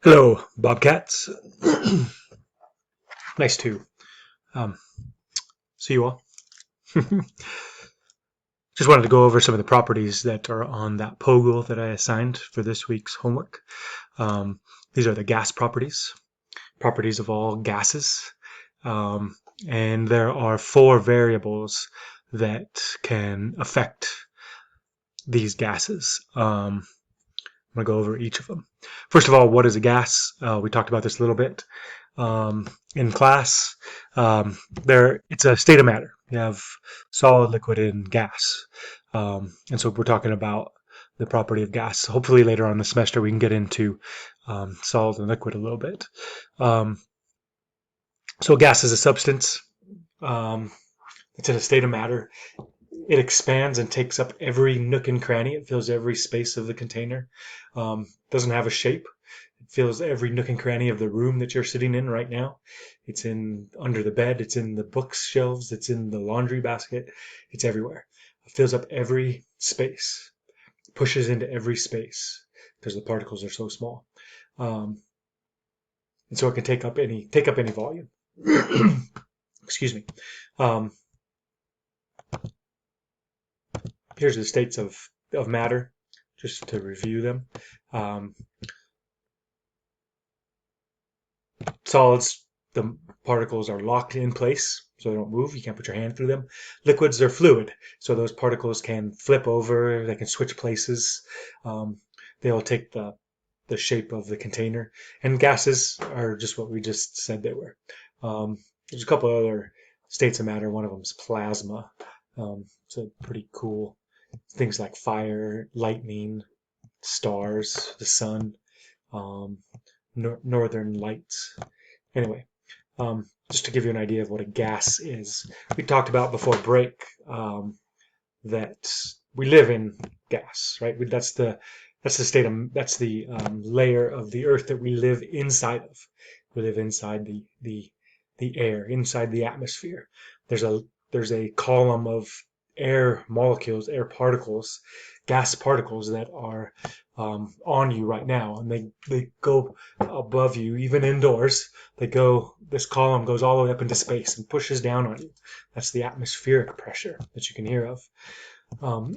Hello, Bobcats. Nice to um, see you all. Just wanted to go over some of the properties that are on that POGL that I assigned for this week's homework. These are the gas properties of all gases. Um, and there are four variables that can affect these gases. I'm going to go over each of them. First of all, what is a gas? We talked about this a little bit in class. It's a state of matter. You have solid, liquid, and gas. And so we're talking about the property of gas. Hopefully later on in the semester we can get into solid and liquid a little bit. So gas is a substance. Um, it's in a state of matter. It expands and takes up every nook and cranny. It fills every space of the container. Doesn't have a shape. It fills every nook and cranny of the room that you're sitting in right now. It's in under the bed. It's in the bookshelves. It's in the laundry basket. It's everywhere. It fills up every space. Pushes into every space because the particles are so small. And so it can take up any volume. Excuse me. Um, Here's the states of matter, just to review them. Um, Solids, the particles are locked in place, so they don't move. You can't put your hand through them. Liquids are fluid, so those particles can flip over, they can switch places. They'll take the shape of the container. And gases are just what we just said they were. There's a couple other states of matter. One of them is plasma. So pretty cool. Things like fire, lightning, stars, the sun, um, northern lights. Anyway, just to give you an idea of what a gas is, we talked about before break that we live in gas, right? That's the layer of the Earth that we live inside of. We live inside the air, inside the atmosphere. There's a column of air molecules, air particles, gas particles that are on you right now, and they go above you, even indoors. This column goes all the way up into space and pushes down on you. That's the atmospheric pressure that you can hear of. Um,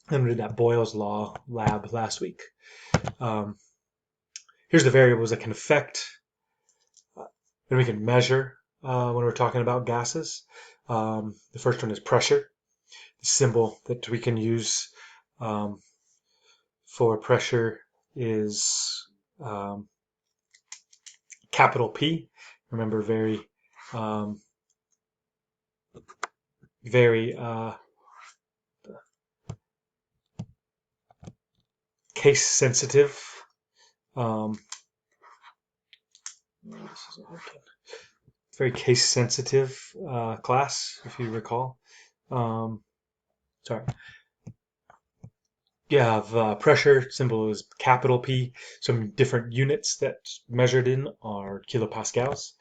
and we did that Boyle's Law lab last week. Um, Here's the variables that can affect and we can measure when we're talking about gases. The first one is pressure. The symbol that we can use um, for pressure is capital P. Remember, um, very case sensitive. Um, Very case sensitive class, if you recall. Sorry. You have pressure, symbol is capital P. Some different units that's measured in are kilopascals.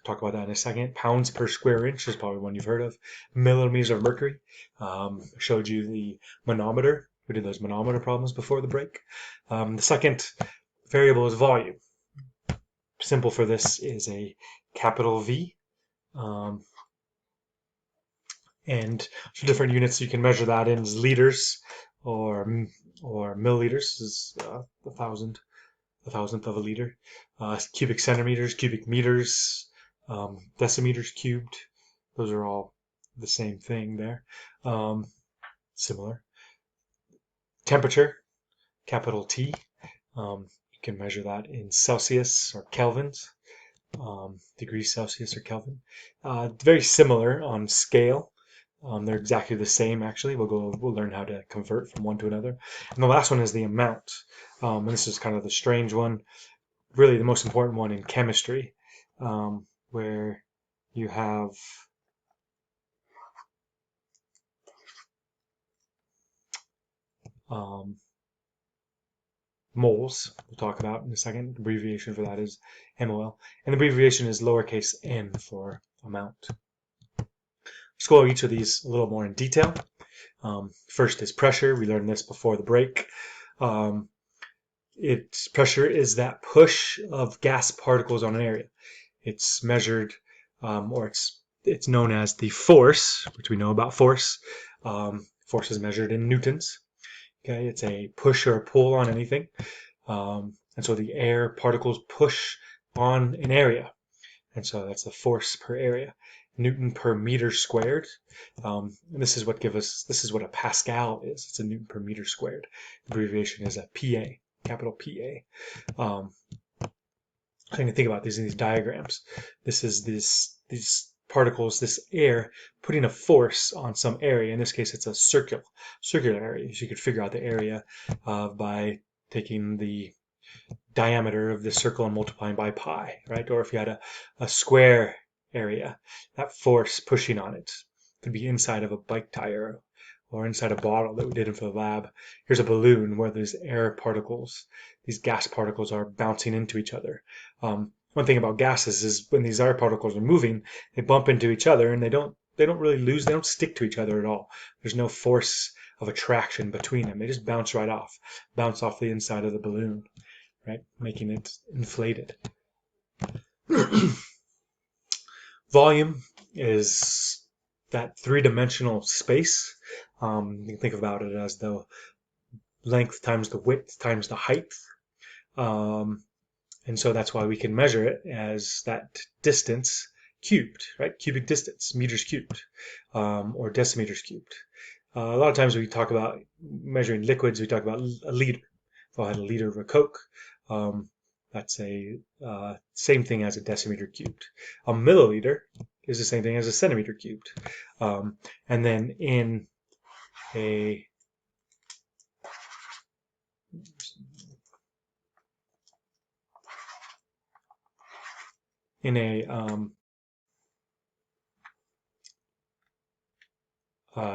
Talk about that in a second. Pounds per square inch is probably one you've heard of. Millimeters of mercury. Showed you the manometer. We did those manometer problems before the break. The second variable is volume. Symbol for this is a capital V. And for different units you can measure that in as liters or milliliters is a thousandth of a liter. Cubic centimeters, cubic meters, decimeters cubed. Those are all the same thing there. Similar. Temperature, capital T. You can measure that in Celsius or kelvins, degrees Celsius or Kelvin. Very similar on scale. They're exactly the same, actually. We'll learn how to convert from one to another. And the last one is the amount. And this is kind of the strange one, really the most important one in chemistry, where you have moles. We'll talk about in a second. The abbreviation for that is MOL. And the abbreviation is lowercase n for amount. Let's go over each of these a little more in detail. First is pressure. We learned this before the break. its pressure is that push of gas particles on an area. It's measured, or it's known as the force, which we know about force. Force is measured in newtons. Okay, it's a push or a pull on anything, and so the air particles push on an area, and so that's the force per area. Newton per meter squared. And this is what this is what a Pascal is. It's a Newton per meter squared. The abbreviation is a PA, capital PA. I can think about these in these diagrams. This is these particles, this air, putting a force on some area. In this case, it's a circular area. So you could figure out the area by taking the diameter of the circle and multiplying by pi, right? Or if you had a square area, that force pushing on it could be inside of a bike tire or inside a bottle that we did in for the lab. Here's a balloon where these air particles, these gas particles are bouncing into each other. One thing about gases is when these air particles are moving, they bump into each other and they don't really they don't stick to each other at all. There's no force of attraction between them. They just bounce off the inside of the balloon, right? Making it inflated. Volume is that three-dimensional space. You can think about it as the length times the width times the height. And so that's why we can measure it as that distance cubed, right? Cubic distance, meters cubed, or decimeters cubed. A lot of times we talk about measuring liquids, we talk about a liter. If I had a liter of a Coke, that's a same thing as a decimeter cubed. A milliliter is the same thing as a centimeter cubed. And then in a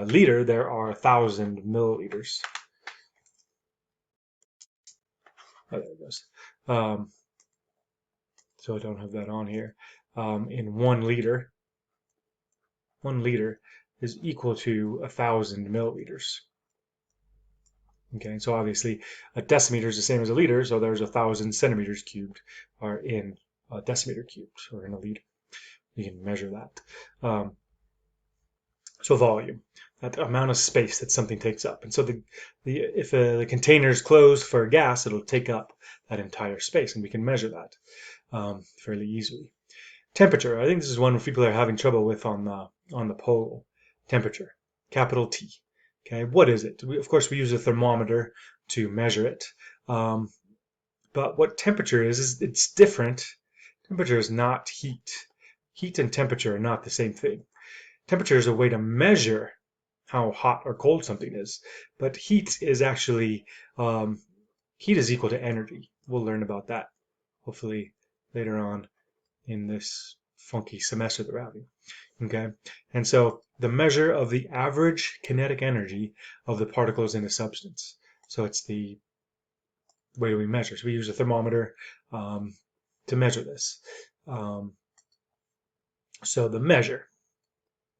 liter, there are 1,000 milliliters. Oh, there it goes. So I don't have that on here. In 1 liter is equal to 1,000 milliliters. Okay, so obviously a decimeter is the same as a liter, so there's 1,000 centimeters cubed are in a decimeter cubed, or in a liter. You can measure that. So volume, that amount of space that something takes up. And so if the container is closed for a gas, it'll take up that entire space, and we can measure that fairly easily. Temperature, I think this is one people are having trouble with on the poll. Temperature, capital T. Okay, what is it? Of course, we use a thermometer to measure it. But what temperature is it's different. Temperature is not heat. Heat and temperature are not the same thing. Temperature is a way to measure how hot or cold something is, but heat is actually, heat is equal to energy. We'll learn about that hopefully later on in this funky semester that we're having. Okay, and so the measure of the average kinetic energy of the particles in a substance. So it's the way we measure. So we use a thermometer to measure this. So the measure,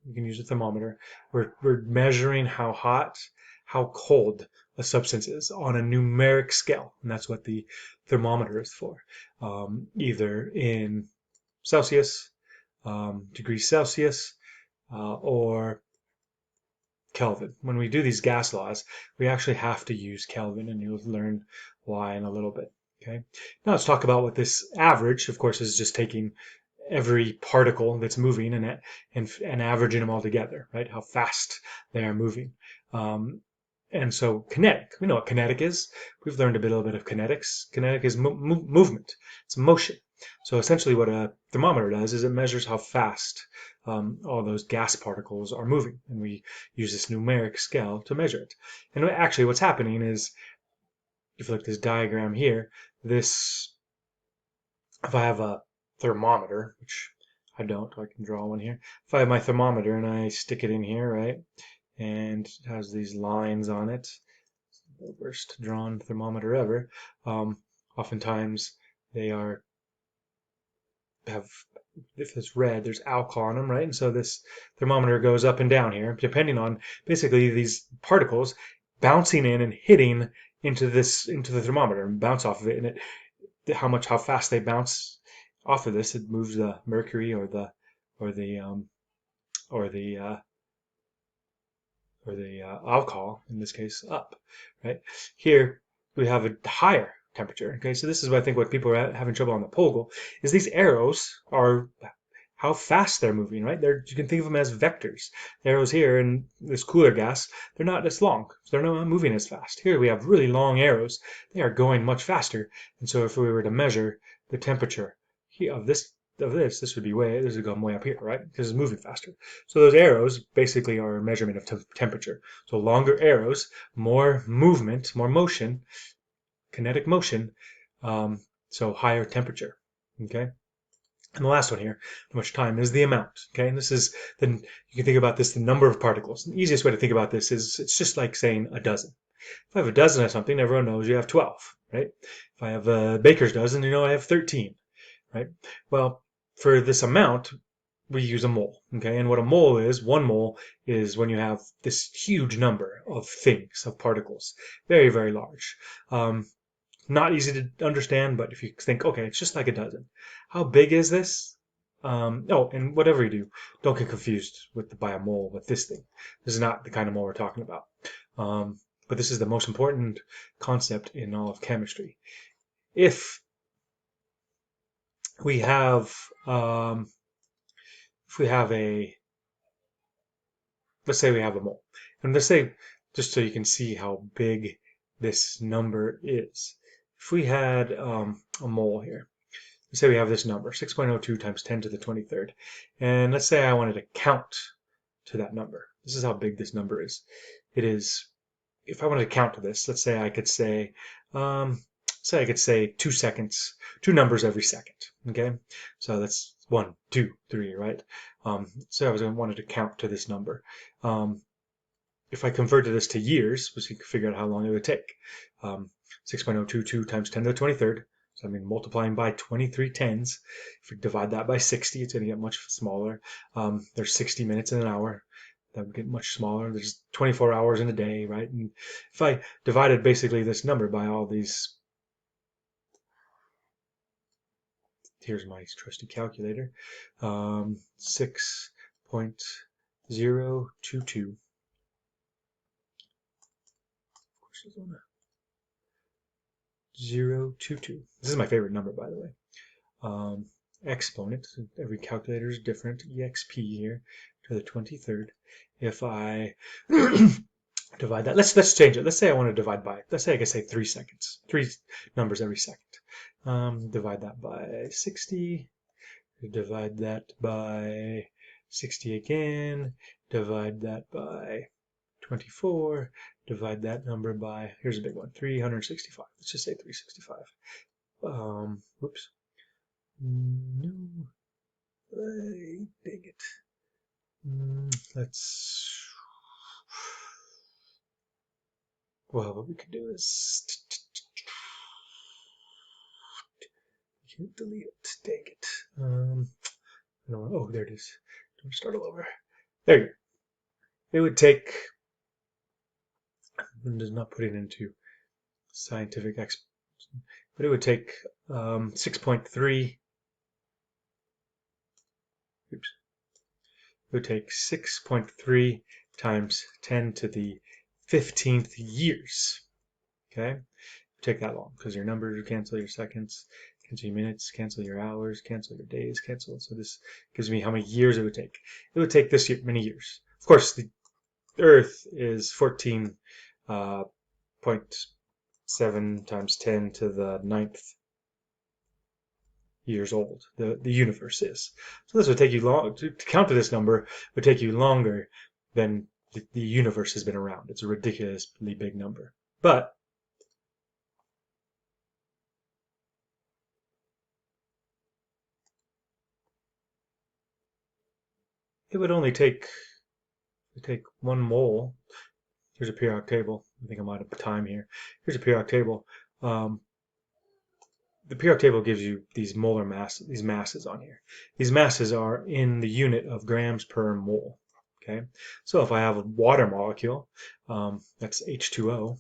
you can use a thermometer. We're measuring how hot, how cold a substance is on a numeric scale, and that's what the thermometer is for. Either in Celsius, degrees Celsius, or Kelvin. When we do these gas laws, we actually have to use Kelvin, and you'll learn why in a little bit. Okay. Now let's talk about what this average, of course, is just taking every particle that's moving and averaging them all together, right? How fast they are moving. And so kinetic, we know what kinetic is. We've learned a little bit of kinetics. Kinetic is movement. It's motion. So essentially what a thermometer does is it measures how fast all those gas particles are moving. And we use this numeric scale to measure it. And actually what's happening is, if you look at this diagram here, if I have a thermometer, which I don't, I can draw one here. If I have my thermometer and I stick it in here, right, and it has these lines on it, the worst drawn thermometer ever. Oftentimes they if it's red, there's alcohol on them, right? And so this thermometer goes up and down here, depending on basically these particles bouncing in and hitting into the thermometer and bounce off of it, and how fast they bounce off of this, it moves the mercury or the um, or the uh, alcohol in this case up, right? Here we have a higher temperature. Okay, so this is what I think what people are having trouble on the POGL is these arrows are how fast they're moving, right? You can think of them as vectors. The arrows here in this cooler gas, they're not as long. So they're not moving as fast. Here we have really long arrows. They are going much faster. And so if we were to measure the temperature of this would be this would go way up here, right? Because it's moving faster. So those arrows basically are a measurement of temperature. So longer arrows, more movement, more motion, kinetic motion, so higher temperature. Okay. And the last one here, how much time, is the amount. Okay, and this is then you can think about this the number of particles. And the easiest way to think about this is it's just like saying a dozen. If I have a dozen of something, everyone knows you have 12, right? If I have a baker's dozen, you know I have 13, right? Well, for this amount, we use a mole. Okay, and what a mole is, 1 mole is when you have this huge number of things, of particles, very, very large. Not easy to understand, but if you think, okay, it's just like a dozen. How big is this? Oh, and whatever you do, don't get confused by a mole with this thing. This is not the kind of mole we're talking about. But this is the most important concept in all of chemistry. If we have, let's say we have a mole, and let's say, just so you can see how big this number is, if we had a mole here, let's say we have this number, 6.02 times 10 to the 23rd, and let's say I wanted to count to that number. This is how big this number is. It is, if I wanted to count to this, let's say I could say, 2 seconds, 2 numbers every second. Okay, so that's 1, 2, 3, right? So I wanted to count to this number. If I converted this to years, we could figure out how long it would take. 6.022 times 10 to the 23rd. So I mean, multiplying by 23 tens. If we divide that by 60, it's going to get much smaller. There's 60 minutes in an hour. That would get much smaller. There's 24 hours in a day, right? And if I divided basically this number by all these, here's my trusty calculator, 6.022. 022. This is my favorite number, by the way. Exponent, every calculator is different. EXP here to the 23rd. If I divide that, let's change it. Let's say I want to divide by, let's say I can say 3 seconds. 3 numbers every second. Divide that by 60. Divide that by 60 again. Divide that by 24, divide that number by, here's a big one, 365. Let's just say 365. Whoops. No. Dang it. Well, what we could do is, can't delete it, dang it. Oh, there it is. Don't start all over. There you go. It would take, I'm just not putting into scientific explanation, but it would take 6.3. Oops. It would take 6.3 times 10 to the 15th years. Okay, take that long because your numbers you cancel, your seconds, cancel your minutes, cancel your hours, cancel your days, cancel. So this gives me how many years it would take. It would take this year many years. Of course, the Earth is 14.7 times 10 to the 9th years old. The universe is. So this would take you long to count to this number would take you longer than the universe has been around. It's a ridiculously big number. But it would only take 1 mole. Here's a periodic table. I think I'm out of time here. Here's a periodic table. The periodic table gives you these molar these masses on here. These masses are in the unit of grams per mole. Okay, so if I have a water molecule, that's H2O.